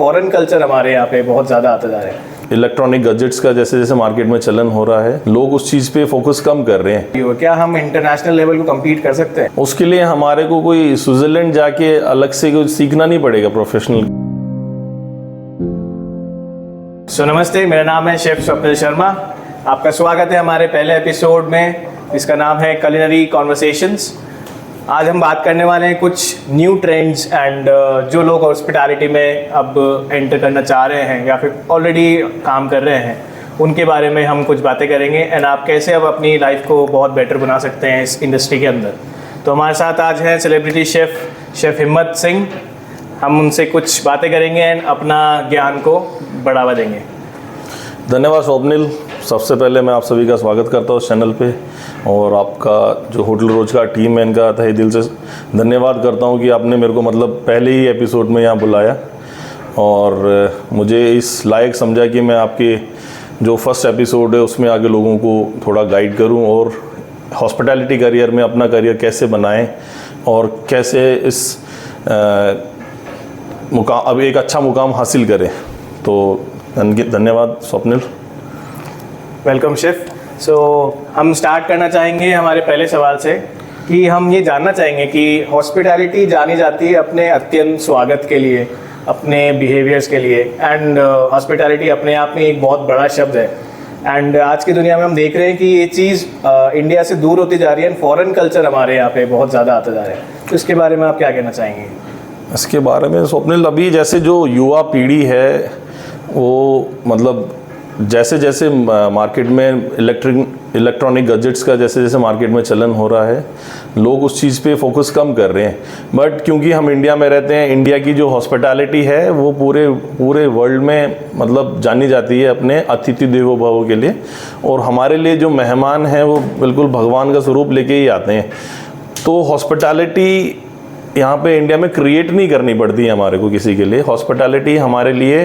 Foreign culture हमारे यहाँ पे बहुत ज़्यादा आता जा रहा है। इलेक्ट्रॉनिक गैजेट्स का जैसे जैसे मार्केट में चलन हो रहा है, लोग उस चीज़ पे फोकस कम कर रहे हैं। क्या हम इंटरनेशनल लेवल को कम्पीट कर सकते हैं? उसके लिए हमारे को कोई स्विट्जरलैंड जाके अलग से कुछ सीखना नहीं पड़ेगा प्रोफेशनल। नमस्ते, मेरा नाम है शेफ स्वप्निल शर्मा। आपका स्वागत है हमारे पहले एपिसोड में, जिसका नाम है कुलिनरी कॉन्वर्सेशंस। आज हम बात करने वाले हैं कुछ न्यू ट्रेंड्स एंड जो लोग हॉस्पिटैलिटी में अब एंटर करना चाह रहे हैं या फिर ऑलरेडी काम कर रहे हैं, उनके बारे में हम कुछ बातें करेंगे एंड आप कैसे अब अपनी लाइफ को बहुत बेटर बना सकते हैं इस इंडस्ट्री के अंदर। तो हमारे साथ आज हैं सेलिब्रिटी शेफ़ हिम्मत सिंह। हम उनसे कुछ बातें करेंगे एंड अपना ज्ञान को बढ़ावा देंगे। धन्यवाद स्वप्निल। सबसे पहले मैं आप सभी का स्वागत करता हूँ चैनल पे, और आपका जो होटल रोज का टीम है इनका तहे दिल से धन्यवाद करता हूँ कि आपने मेरे को पहले ही एपिसोड में यहाँ बुलाया और मुझे इस लायक समझा कि मैं आपके जो फर्स्ट एपिसोड है उसमें आगे लोगों को थोड़ा गाइड करूँ और हॉस्पिटैलिटी करियर में अपना करियर कैसे बनाएं और कैसे इस अब एक अच्छा मुकाम हासिल करें। तो धन्यवाद स्वप्निल। Welcome chef. हम स्टार्ट करना चाहेंगे हमारे पहले सवाल से कि हम ये जानना चाहेंगे कि हॉस्पिटैलिटी जानी जाती है अपने अत्यंत स्वागत के लिए, अपने बिहेवियर्स के लिए, एंड हॉस्पिटैलिटी अपने आप में एक बहुत बड़ा शब्द है। एंड आज की दुनिया में हम देख रहे हैं कि ये चीज़ इंडिया से दूर होती जा रही है, फॉरेन कल्चर हमारे यहाँ पे बहुत ज़्यादा आता जा रहा है। तो इसके बारे में आप क्या कहना चाहेंगे? इसके बारे में स्वप्निल, अभी जैसे जो युवा पीढ़ी है वो मतलब जैसे जैसे मार्केट में इलेक्ट्रॉनिक गैजेट्स का जैसे जैसे मार्केट में चलन हो रहा है, लोग उस चीज़ पे फोकस कम कर रहे हैं। बट क्योंकि हम इंडिया में रहते हैं, इंडिया की जो हॉस्पिटैलिटी है वो पूरे वर्ल्ड में मतलब जानी जाती है अपने अतिथि देवो भव के लिए, और हमारे लिए जो मेहमान हैं वो बिल्कुल भगवान का स्वरूप लेके ही आते हैं। तो हॉस्पिटैलिटी यहाँ पे इंडिया में क्रिएट नहीं करनी पड़ती है हमारे को किसी के लिए। हॉस्पिटैलिटी हमारे लिए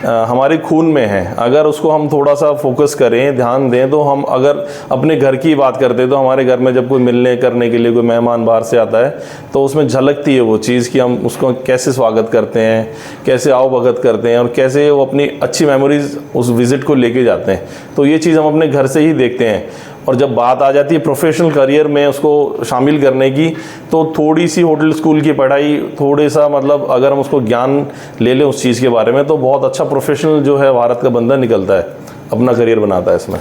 हमारे खून में है। अगर उसको हम थोड़ा सा फोकस करें, ध्यान दें, तो हम अगर अपने घर की बात करते हैं तो हमारे घर में जब कोई मिलने करने के लिए कोई मेहमान बाहर से आता है तो उसमें झलकती है वो चीज़ कि हम उसको कैसे स्वागत करते हैं, कैसे आओ भगत करते हैं और कैसे वो अपनी अच्छी मेमोरीज उस विज़िट को लेके जाते हैं। तो ये चीज़ हम अपने घर से ही देखते हैं। और जब बात आ जाती है प्रोफेशनल करियर में उसको शामिल करने की, तो थोड़ी सी होटल स्कूल की पढ़ाई, थोड़े सा मतलब अगर हम उसको ज्ञान ले लें उस चीज़ के बारे में, तो बहुत अच्छा प्रोफेशनल जो है भारत का बंदा निकलता है, अपना करियर बनाता है इसमें।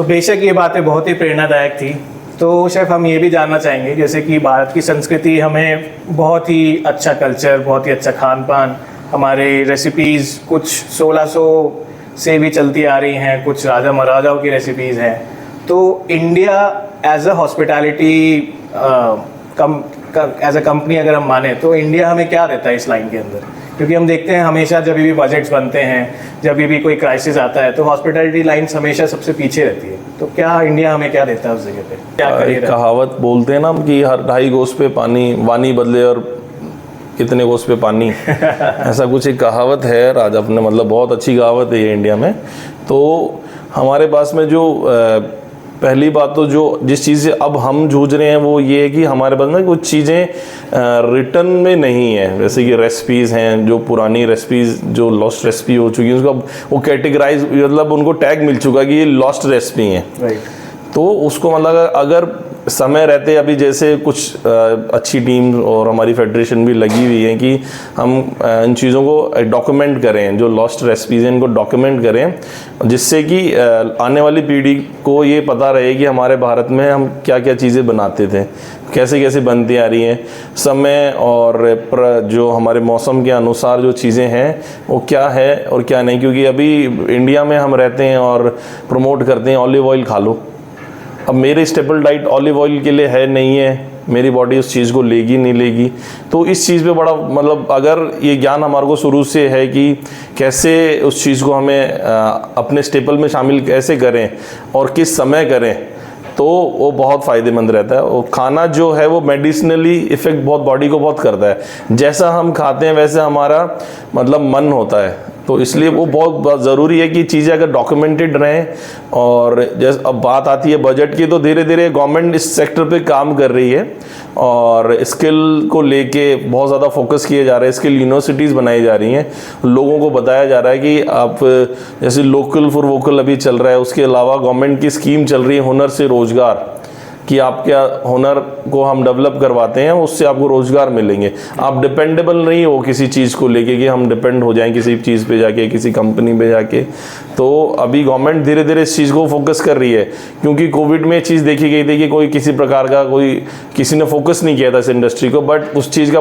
बेशक ये बातें बहुत ही प्रेरणादायक थी। तो शेफ, हम ये भी जानना चाहेंगे जैसे कि भारत की संस्कृति हमें बहुत ही अच्छा कल्चर, बहुत ही अच्छा खान पान, हमारे रेसिपीज़ कुछ 1600 से भी चलती आ रही हैं, कुछ राजा महाराजाओं की रेसिपीज़ हैं। तो India as a hospitality as a company अगर हम माने तो इंडिया हमें क्या देता है इस लाइन के अंदर? क्योंकि हम देखते हैं हमेशा जब भी बजट्स बनते हैं, जब भी कोई क्राइसिस आता है, तो हॉस्पिटैलिटी लाइन्स हमेशा सबसे पीछे रहती है। तो क्या इंडिया हमें क्या देता है उस जगह पे? क्या एक कहावत बोलते हैं ना कि हर 2.5 गोस पे पानी वानी बदले और कितने गोस पे पानी ऐसा कुछ एक कहावत है राजा अपने, मतलब बहुत अच्छी कहावत है ये इंडिया में। तो हमारे पास में जो पहली बात तो जो जिस चीज़ से अब हम जूझ रहे हैं वो ये है कि हमारे पास में कुछ चीज़ें रिटर्न में नहीं है। जैसे कि रेसिपीज़ हैं, जो पुरानी रेसिपीज़ जो लॉस्ट रेसिपी हो चुकी है उसका वो कैटेगराइज, मतलब उनको टैग मिल चुका कि ये लॉस्ट रेसिपी है। तो उसको मतलब अगर समय रहते अभी जैसे कुछ अच्छी टीम और हमारी फेडरेशन भी लगी हुई है कि हम इन चीज़ों को डॉक्यूमेंट करें, जो लॉस्ट रेसिपीज़ हैं इनको डॉक्यूमेंट करें, जिससे कि आने वाली पीढ़ी को ये पता रहे कि हमारे भारत में हम क्या क्या चीज़ें बनाते थे, कैसे कैसे बनती आ रही हैं, समय और जो हमारे मौसम के अनुसार जो चीज़ें हैं वो क्या है और क्या नहीं। क्योंकि अभी इंडिया में हम रहते हैं और प्रमोट करते हैं ऑलिव ऑयल खा लो। अब मेरे स्टेपल डाइट ऑलिव ऑयल के लिए है नहीं है, मेरी बॉडी उस चीज़ को लेगी नहीं लेगी। तो इस चीज़ पे बड़ा मतलब अगर ये ज्ञान हमारे को शुरू से है कि कैसे उस चीज़ को हमें अपने स्टेपल में शामिल कैसे करें और किस समय करें, तो वो बहुत फ़ायदेमंद रहता है। और खाना जो है वो मेडिसिनली इफ़ेक्ट बहुत बॉडी को बहुत करता है। जैसा हम खाते हैं वैसे हमारा मतलब मन होता है। तो इसलिए वो बहुत ज़रूरी है कि चीज़ें अगर डॉक्यूमेंटेड रहें। और जैसे अब बात आती है बजट की, तो धीरे धीरे गवर्नमेंट इस सेक्टर पे काम कर रही है और स्किल को लेके बहुत ज़्यादा फोकस किए जा रहे हैं। स्किल यूनिवर्सिटीज़ बनाई जा रही हैं, लोगों को बताया जा रहा है कि आप जैसे लोकल फॉर वोकल अभी चल रहा है, उसके अलावा गवर्नमेंट की स्कीम चल रही है हुनर से रोज़गार, कि आपके हुनर को हम डेवलप करवाते हैं, उससे आपको रोज़गार मिलेंगे। आप डिपेंडेबल नहीं हो किसी चीज़ को लेके कि हम डिपेंड हो जाएं किसी चीज़ पे जाके, किसी कंपनी पे जाके। तो अभी गवर्नमेंट धीरे धीरे इस चीज़ को फोकस कर रही है, क्योंकि कोविड में चीज़ देखी गई थी कि कोई किसी प्रकार का किसी ने फोकस नहीं किया था इस इंडस्ट्री को, बट उस चीज़ का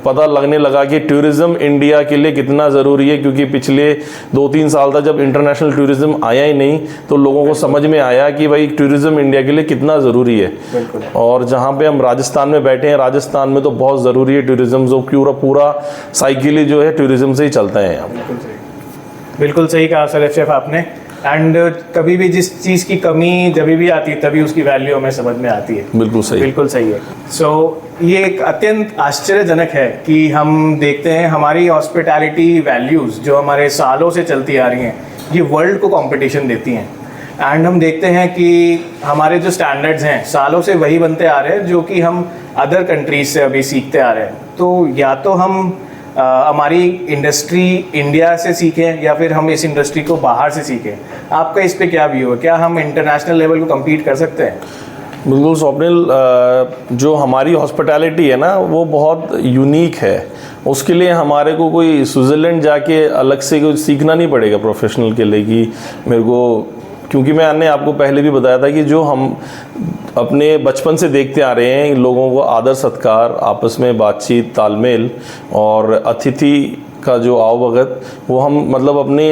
पता लगने लगा कि टूरिज़्म इंडिया के लिए कितना ज़रूरी है। क्योंकि पिछले 2-3 साल तक जब इंटरनेशनल टूरिज़्म आया ही नहीं, तो लोगों को समझ में आया कि भाई टूरिज़्म इंडिया के लिए कितना ज़रूरी है। और जहाँ पे हम राजस्थान में बैठे हैं, राजस्थान में तो बहुत ज़रूरी है टूरिज़्म, जो पूरा साइकिल ही जो है टूरिज़्म से ही चलता है यहाँ। बिल्कुल सही कहा सलेफ शेफ आपने। एंड कभी भी जिस चीज़ की कमी जब भी आती है तभी उसकी वैल्यू हमें समझ में आती है। बिल्कुल सही, बिल्कुल सही है। सो ये एक अत्यंत आश्चर्यजनक है कि हम देखते हैं हमारी हॉस्पिटैलिटी वैल्यूज़ जो हमारे सालों से चलती आ रही हैं, ये वर्ल्ड को कंपटीशन देती हैं। एंड हम देखते हैं कि हमारे जो स्टैंडर्ड्स हैं सालों से वही बनते आ रहे हैं जो कि हम अदर कंट्रीज से अभी सीखते आ रहे हैं। तो या तो हम हमारी इंडस्ट्री इंडिया से सीखें या फिर हम इस इंडस्ट्री को बाहर से सीखें। आपका इस पे क्या व्यू है? क्या हम इंटरनेशनल लेवल को कम्पीट कर सकते हैं? बिल्कुल स्वप्निल, जो हमारी हॉस्पिटैलिटी है ना वो बहुत यूनिक है। उसके लिए हमारे को कोई स्विट्ज़रलैंड जाके अलग से कुछ सीखना नहीं पड़ेगा प्रोफेशनल के लिए कि मेरे को, क्योंकि मैंने आपको पहले भी बताया था कि जो हम अपने बचपन से देखते आ रहे हैं, लोगों को आदर सत्कार, आपस में बातचीत, तालमेल और अतिथि का जो आवभगत, वो हम मतलब अपने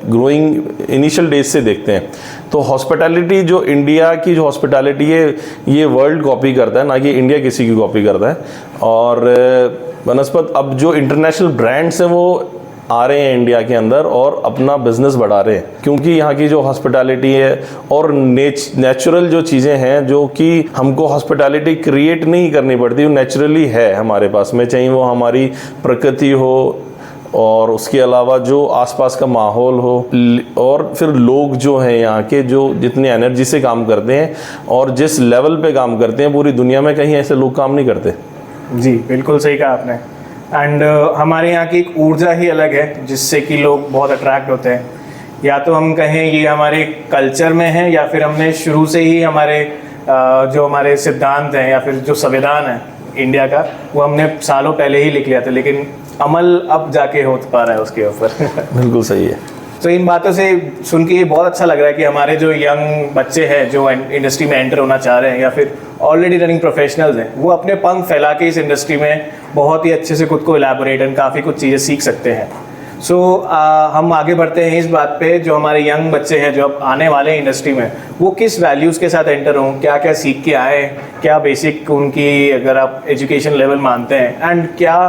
ग्रोइंग इनिशियल डेज से देखते हैं। तो हॉस्पिटैलिटी, जो इंडिया की जो हॉस्पिटैलिटी है, ये वर्ल्ड कॉपी करता है, ना कि इंडिया किसी की कॉपी करता है। और बनस्पत अब जो इंटरनेशनल ब्रांड्स हैं वो आ रहे हैं इंडिया के अंदर और अपना बिजनेस बढ़ा रहे हैं, क्योंकि यहाँ की जो हॉस्पिटैलिटी है और नेचुरल जो चीज़ें हैं, जो कि हमको हॉस्पिटैलिटी क्रिएट नहीं करनी पड़ती, वो नेचुरली है हमारे पास में, चाहे वो हमारी प्रकृति हो और उसके अलावा जो आसपास का माहौल हो, और फिर लोग जो हैं यहाँ के, जो जितनी एनर्जी से काम करते हैं और जिस लेवल पे काम करते हैं, पूरी दुनिया में कहीं ऐसे लोग काम नहीं करते। जी बिल्कुल सही कहा आपने। एंड हमारे यहाँ की एक ऊर्जा ही अलग है जिससे कि लोग बहुत अट्रैक्ट होते हैं। या तो हम कहें ये हमारे कल्चर में है, या फिर हमने शुरू से ही हमारे जो हमारे सिद्धांत हैं या फिर जो संविधान है इंडिया का, वो हमने सालों पहले ही लिख लिया था, लेकिन अमल अब जाके हो पा रहा है उसके ऊपर। बिल्कुल सही है। तो इन बातों से सुन के ये बहुत अच्छा लग रहा है कि हमारे जो यंग बच्चे हैं जो इंडस्ट्री में एंटर होना चाह रहे हैं या फिर ऑलरेडी रनिंग प्रोफेशनल्स हैं, वो अपने पंख फैला के इस इंडस्ट्री में बहुत ही अच्छे से खुद को इलैबोरेट एंड काफ़ी कुछ चीज़ें सीख सकते हैं। सो हम आगे बढ़ते हैं इस बात पे, जो हमारे यंग बच्चे हैं जो अब आने वाले हैं इंडस्ट्री में, वो किस वैल्यूज़ के साथ एंटर हों, क्या क्या सीख के आए, क्या बेसिक उनकी अगर आप एजुकेशन लेवल मानते हैं, एंड क्या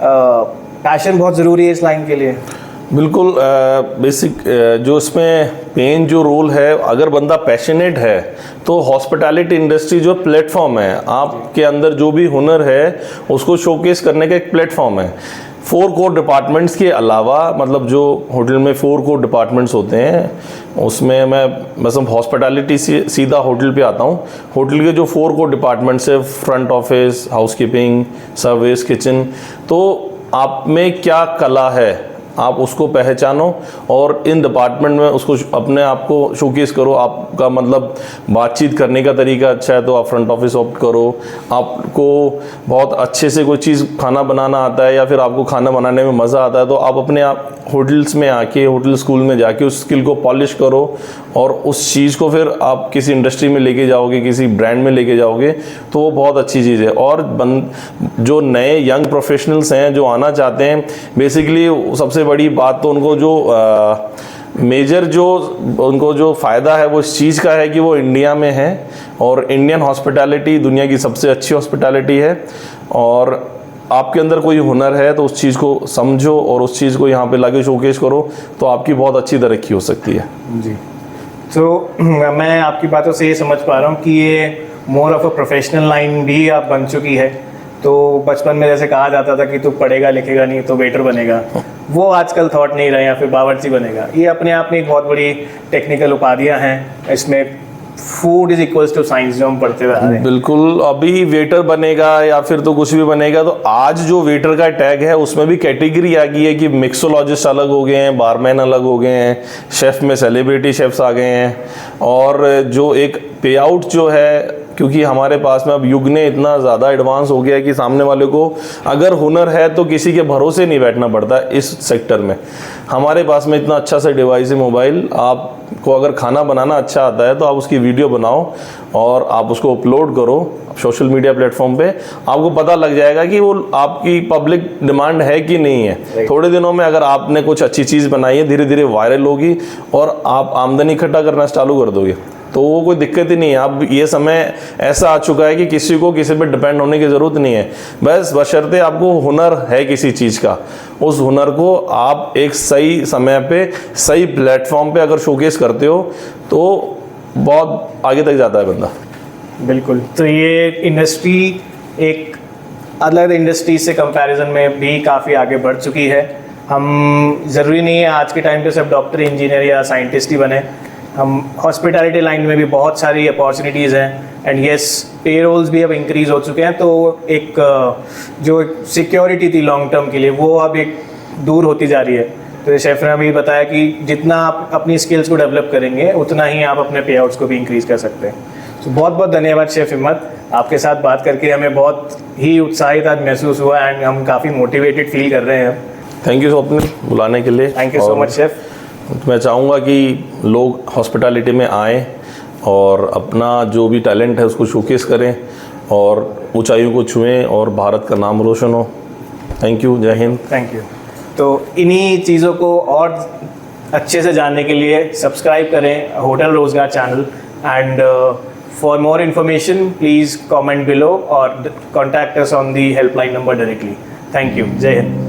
पैशन बहुत ज़रूरी है इस लाइन के लिए? बिल्कुल, बेसिक जो इसमें मेन जो रोल है, अगर बंदा पैशनेट है तो हॉस्पिटैलिटी इंडस्ट्री जो प्लेटफॉर्म है, आपके अंदर जो भी हुनर है उसको शोकेस करने का एक प्लेटफॉर्म है। 4 कोर डिपार्टमेंट्स के अलावा, मतलब जो होटल में 4 कोर डिपार्टमेंट्स होते हैं, उसमें मैं मतलब हॉस्पिटैलिटी से सीधा होटल पे आता हूँ। होटल के जो 4 कोर डिपार्टमेंट्स है, front office, housekeeping, service, kitchen, तो आप में क्या कला है आप उसको पहचानो और इन डिपार्टमेंट में उसको अपने आप को शोकेस करो। आपका मतलब बातचीत करने का तरीका अच्छा है तो आप फ्रंट ऑफिस ऑप्ट करो। आपको बहुत अच्छे से कोई चीज़ खाना बनाना आता है या फिर आपको खाना बनाने में मज़ा आता है तो आप अपने आप होटल्स में आके, होटल स्कूल में जाके उस स्किल को पॉलिश करो और उस चीज़ को फिर आप किसी इंडस्ट्री में लेके जाओगे, किसी ब्रांड में लेके जाओगे, तो वो बहुत अच्छी चीज़ है। और जो नए यंग प्रोफेशनल्स हैं जो आना चाहते हैं, बेसिकली सबसे बड़ी बात तो उनको जो मेजर जो उनको जो फ़ायदा है वो इस चीज़ का है कि वो इंडिया में है और इंडियन हॉस्पिटैलिटी दुनिया की सबसे अच्छी हॉस्पिटैलिटी है। और आपके अंदर कोई हुनर है तो उस चीज़ को समझो और उस चीज़ को यहाँ पे लाके शोकेस करो, तो आपकी बहुत अच्छी तरक्की हो सकती है। जी, तो मैं आपकी बातों से ये समझ पा रहा हूँ कि ये more of a professional line भी आप बन चुकी है। तो बचपन में जैसे कहा जाता था कि तू पढ़ेगा लिखेगा नहीं तो वेटर बनेगा, वो आजकल थॉट नहीं रहे या फिर बावर्ची बनेगा। ये अपने आप में एक बहुत बड़ी टेक्निकल उपाधियां हैं। इसमें food is equals to science जो हम पढ़ते हुए आ रहे हैं। बिल्कुल, अभी वेटर बनेगा या फिर तो कुछ भी बनेगा, तो आज जो वेटर का टैग है उसमें भी कैटेगरी आ गई है कि मिक्सोलॉजिस्ट अलग हो गए हैं, बारमैन अलग हो गए हैं, शेफ़ में सेलिब्रिटी शेफ्स आ गए हैं। और जो एक पे आउट जो है, क्योंकि हमारे पास में अब युग ने इतना ज़्यादा एडवांस हो गया है कि सामने वाले को अगर हुनर है तो किसी के भरोसे नहीं बैठना पड़ता इस सेक्टर में। हमारे पास में इतना अच्छा सा डिवाइस है मोबाइल, आपको अगर खाना बनाना अच्छा आता है तो आप उसकी वीडियो बनाओ और आप उसको अपलोड करो सोशल मीडिया प्लेटफॉर्म पे, आपको पता लग जाएगा कि वो आपकी पब्लिक डिमांड है कि नहीं है। थोड़े दिनों में अगर आपने कुछ अच्छी चीज़ बनाई है, धीरे धीरे वायरल होगी और आप आमदनी इकट्ठा करना चालू कर दोगे, तो वो कोई दिक्कत ही नहीं है। अब ये समय ऐसा आ चुका है कि किसी को किसी पे डिपेंड होने की ज़रूरत नहीं है। बस बशर्ते आपको हुनर है किसी चीज़ का, उस हुनर को आप एक सही समय पे सही प्लेटफॉर्म पे अगर शोकेस करते हो तो बहुत आगे तक जाता है बंदा। बिल्कुल। तो ये इंडस्ट्री एक अलग इंडस्ट्री से कंपैरिजन में भी काफ़ी आगे बढ़ चुकी है। हम ज़रूरी नहीं है आज के टाइम पे सब डॉक्टर, इंजीनियर या साइंटिस्ट ही बने। हम हॉस्पिटैलिटी लाइन में भी बहुत सारी अपॉर्चुनिटीज़ हैं एंड येस पे रोल्स भी अब इंक्रीज़ हो चुके हैं। तो एक जो सिक्योरिटी थी लॉन्ग टर्म के लिए वो अब एक दूर होती जा रही है। तो शेफ ने अभी बताया कि जितना आप अपनी स्किल्स को डेवलप करेंगे उतना ही आप अपने पे आउट्स को भी इंक्रीज़ कर सकते हैं। तो बहुत बहुत धन्यवाद शेफ हिम्मत, आपके साथ बात करके हमें बहुत ही उत्साहित आज महसूस हुआ एंड हम काफ़ी मोटिवेटेड फील कर रहे हैं। थैंक यू स्वप्निल बुलाने के लिए। Thank you so much chef. मैं चाहूँगा कि लोग हॉस्पिटैलिटी में आएँ और अपना जो भी टैलेंट है उसको शोकेस करें और ऊंचाइयों को छुएं और भारत का नाम रोशन हो। थैंक यू, जय हिंद। Thank you. तो इन्हीं चीज़ों को और अच्छे से जानने के लिए सब्सक्राइब करें होटल रोजगार channel and for more information please comment below और contact us on the helpline number directly. Thank you, जय हिंद।